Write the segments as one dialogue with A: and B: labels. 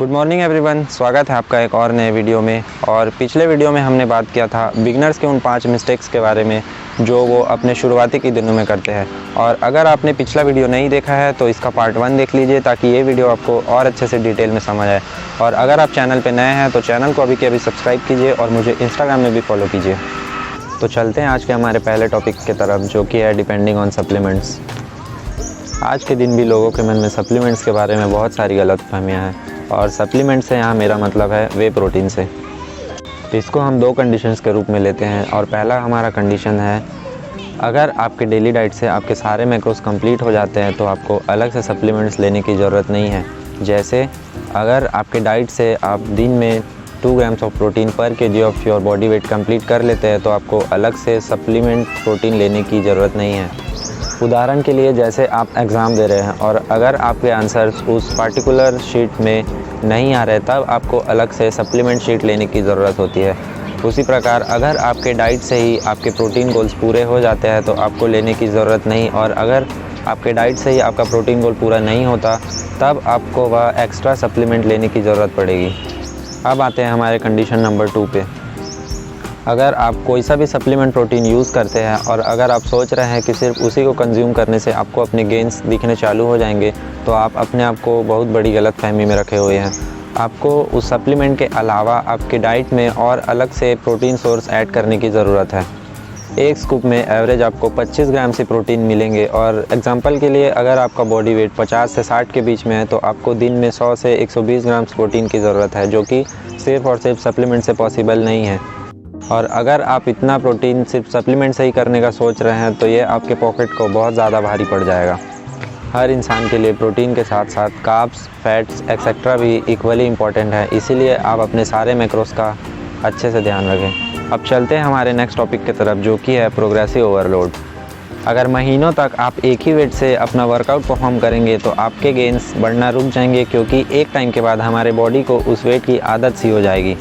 A: Good morning everyone, स्वागत है आपका एक और नए वीडियो में। और पिछले वीडियो में हमने बात किया था बिगनर्स के उन 5 मिस्टेक्स के बारे में जो वो अपने शुरुआती के दिनों में करते हैं। और अगर आपने पिछला वीडियो नहीं देखा है तो इसका पार्ट 1 देख लीजिए ताकि ये वीडियो आपको और अच्छे से डिटेल में समझ आए। और अगर आप चैनल पर नए हैं तो चैनल को अभी के अभी सब्सक्राइब कीजिए और मुझे इंस्टाग्राम में भी फॉलो कीजिए। तो चलते हैं आज के हमारे पहले टॉपिक की तरफ, जो कि है डिपेंडिंग ऑन सप्लीमेंट्स। आज के दिन भी लोगों के मन में सप्लीमेंट्स के बारे में बहुत सारी गलतफहमियां हैं, और सप्लीमेंट से यहाँ मेरा मतलब है वे प्रोटीन से। तो इसको हम 2 कंडीशंस के रूप में लेते हैं। और पहला हमारा कंडीशन है, अगर आपके डेली डाइट से आपके सारे मैक्रोस कंप्लीट हो जाते हैं तो आपको अलग से सप्लीमेंट्स लेने की ज़रूरत नहीं है। जैसे अगर आपके डाइट से आप दिन में 2 ग्राम्स ऑफ प्रोटीन पर KG of your body weight complete कर लेते हैं तो आपको अलग से सप्लीमेंट प्रोटीन लेने की ज़रूरत नहीं है। उदाहरण के लिए, जैसे आप एग्ज़ाम दे रहे हैं और अगर आपके आंसर्स उस पार्टिकुलर शीट में नहीं आ रहे तब आपको अलग से सप्लीमेंट शीट लेने की ज़रूरत होती है। उसी प्रकार अगर आपके डाइट से ही आपके प्रोटीन गोल्स पूरे हो जाते हैं तो आपको लेने की ज़रूरत नहीं, और अगर आपके डाइट से ही आपका प्रोटीन गोल पूरा नहीं होता तब आपको वह एक्स्ट्रा सप्लीमेंट लेने की ज़रूरत पड़ेगी। अब आते हैं हमारे कंडीशन नंबर 2 पे। अगर आप कोई सा भी सप्लीमेंट प्रोटीन यूज़ करते हैं और अगर आप सोच रहे हैं कि सिर्फ उसी को कंज्यूम करने से आपको अपने गेन्स दिखने चालू हो जाएंगे तो आप अपने आप को बहुत बड़ी गलतफहमी में रखे हुए हैं। आपको उस सप्लीमेंट के अलावा आपके डाइट में और अलग से प्रोटीन सोर्स ऐड करने की ज़रूरत है। एक स्कूप में एवरेज आपको 25 ग्राम से प्रोटीन मिलेंगे, और एग्जांपल के लिए अगर आपका बॉडी वेट 50 से 60 के बीच में है तो आपको दिन में 100 से 120 ग्राम प्रोटीन की ज़रूरत है, जो कि सिर्फ और सिर्फ सप्लीमेंट से पॉसिबल नहीं है। और अगर आप इतना प्रोटीन सिर्फ सप्लीमेंट से ही करने का सोच रहे हैं तो ये आपके पॉकेट को बहुत ज़्यादा भारी पड़ जाएगा। हर इंसान के लिए प्रोटीन के साथ साथ कार्ब्स, फैट्स एक्सेट्रा भी इक्वली इम्पॉर्टेंट है, इसीलिए आप अपने सारे मैक्रोस का अच्छे से ध्यान रखें। अब चलते हैं हमारे नेक्स्ट टॉपिक की तरफ, जो कि है प्रोग्रेसिव ओवरलोड। अगर महीनों तक आप एक ही वेट से अपना वर्कआउट परफॉर्म करेंगे तो आपके गेन्स बढ़ना रुक जाएंगे, क्योंकि एक टाइम के बाद हमारे बॉडी को उस वेट की आदत सी हो जाएगी।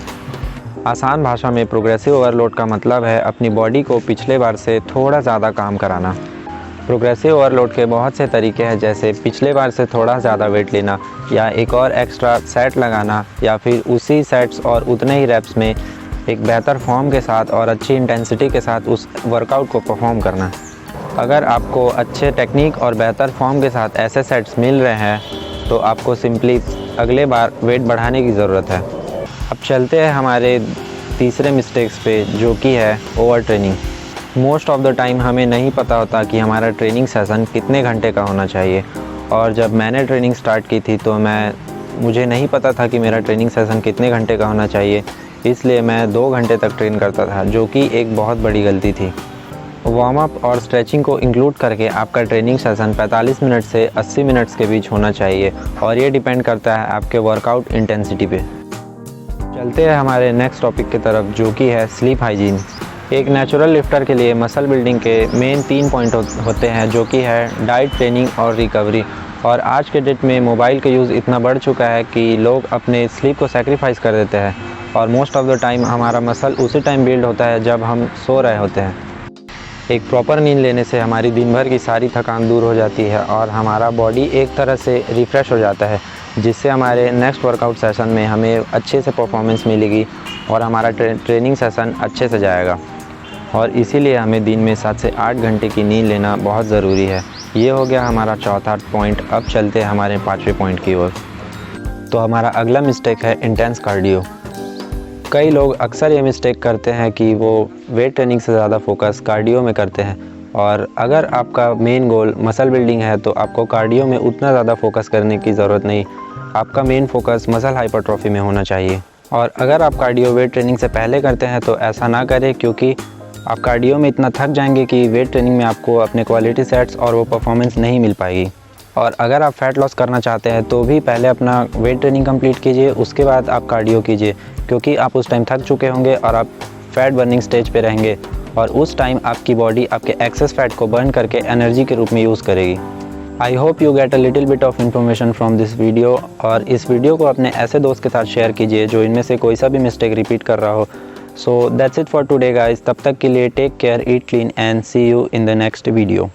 A: आसान भाषा में प्रोग्रेसिव ओवरलोड का मतलब है अपनी बॉडी को पिछले बार से थोड़ा ज़्यादा काम कराना। प्रोग्रेसिव ओवरलोड के बहुत से तरीके हैं, जैसे पिछले बार से थोड़ा ज़्यादा वेट लेना, या एक और एक्स्ट्रा सेट लगाना, या फिर उसी सेट्स और उतने ही रेप्स में एक बेहतर फॉर्म के साथ और अच्छी इंटेंसिटी के साथ उस वर्कआउट को परफॉर्म करना। अगर आपको अच्छे टेक्निक और बेहतर फॉर्म के साथ ऐसे सेट्स मिल रहे हैं तो आपको सिंपली अगले बार वेट बढ़ाने की ज़रूरत है। अब चलते हैं हमारे तीसरे मिस्टेक्स पे, जो कि है over training. Most of the time हमें नहीं पता होता कि हमारा ट्रेनिंग सेशन कितने घंटे का होना चाहिए। और जब मैंने ट्रेनिंग स्टार्ट की थी तो मुझे नहीं पता था कि मेरा ट्रेनिंग सेशन कितने घंटे का होना चाहिए, इसलिए मैं 2 घंटे तक ट्रेन करता था, जो कि एक बहुत बड़ी गलती थी। वार्म अप और स्ट्रेचिंग को इंक्लूड करके आपका ट्रेनिंग सेशन 45 मिनट से 80 मिनट्स के बीच होना चाहिए, और ये डिपेंड करता है आपके वर्कआउट इंटेंसिटी पे। चलते हैं हमारे नेक्स्ट टॉपिक की तरफ, जो कि है स्लीप हाइजीन। एक नेचुरल लिफ्टर के लिए मसल बिल्डिंग के मेन 3 पॉइंट होते हैं, जो कि है डाइट, ट्रेनिंग और रिकवरी। और आज के डेट में मोबाइल का यूज़ इतना बढ़ चुका है कि लोग अपने स्लीप को सेक्रीफाइस कर देते हैं, और मोस्ट ऑफ द टाइम हमारा मसल उसी टाइम बिल्ड होता है जब हम सो रहे होते हैं। एक प्रॉपर नींद लेने से हमारी दिन भर की सारी थकान दूर हो जाती है और हमारा बॉडी एक तरह से रिफ़्रेश हो जाता है, जिससे हमारे नेक्स्ट वर्कआउट सेशन में हमें अच्छे से परफॉर्मेंस मिलेगी और हमारा ट्रेनिंग सेशन अच्छे से जाएगा। और इसीलिए हमें दिन में 7 से 8 घंटे की नींद लेना बहुत ज़रूरी है। ये हो गया हमारा चौथा पॉइंट। अब चलते हैं हमारे 5वें पॉइंट की ओर। तो हमारा अगला मिस्टेक है इंटेंस कार्डियो। कई लोग अक्सर ये मिस्टेक करते हैं कि वो वेट ट्रेनिंग से ज़्यादा फोकस कार्डियो में करते हैं, और अगर आपका मेन गोल मसल बिल्डिंग है तो आपको कार्डियो में उतना ज़्यादा फोकस करने की ज़रूरत नहीं। आपका मेन फोकस मसल हाइपरट्रॉफी में होना चाहिए। और अगर आप कार्डियो वेट ट्रेनिंग से पहले करते हैं तो ऐसा ना करें, क्योंकि आप कार्डियो में इतना थक जाएंगे कि वेट ट्रेनिंग में आपको अपने क्वालिटी सेट्स और वो परफॉर्मेंस नहीं मिल पाएगी। और अगर आप फैट लॉस करना चाहते हैं तो भी पहले अपना वेट ट्रेनिंग कंप्लीट कीजिए, उसके बाद आप कार्डियो कीजिए, क्योंकि आप उस टाइम थक चुके होंगे और आप फैट बर्निंग स्टेज पे रहेंगे, और उस टाइम आपकी बॉडी आपके एक्सेस फैट को बर्न करके एनर्जी के रूप में यूज़ करेगी। I hope you get a little bit of information from this video, और इस वीडियो को अपने ऐसे दोस्त के साथ शेयर कीजिए जो इनमें से कोई सा भी मिस्टेक रिपीट कर रहा हो। So that's it for today guys. तब तक के लिए take care, eat clean and see you in the next video.